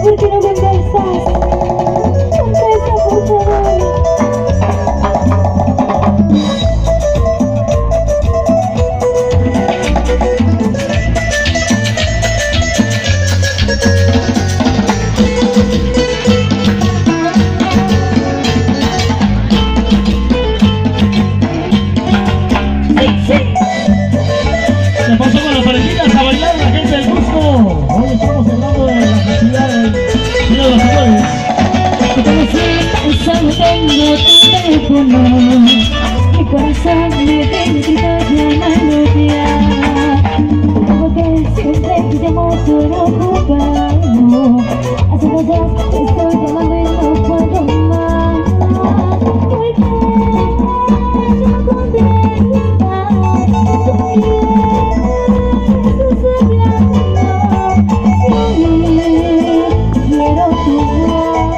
¿Por qué no me besas? Contesta, por favor. Se pasó con las parejitas a bailar la gente del Cusco. Hoy estamos hablando de las actividades de los jueves. Solo tengo tu teléfono, mi corazón me grita llamándote porque siempre te llamo solo ocupado. Hace cosas te estoy llamando y no puedo más. ¿Por qué no contestas? ¿Por qué estás hablando? Sí, quiero tu voz.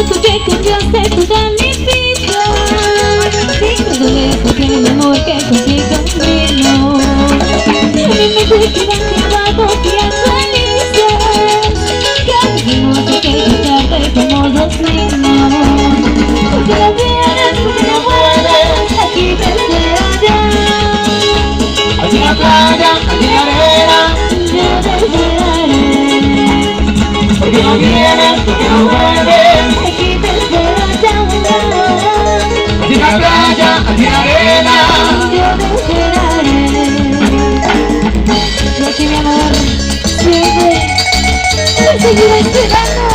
Tú que cambiaste toda mi vida, dime porque mi amor que contigo vino. A mí me cuida que va confiando en Dios, que vivimos de que quitarte como dos niños. Porque no vienes, porque no vuelves, aquí te esperaré. Aquí en la playa, aquí en la arena, Yo te esperaré. porque no vienes, porque no vuelves. Aquí te espero Aquí en la playa, aquí en la arena, yo te esperaré. Y aquí mi amor, siempre te seguiré esperando.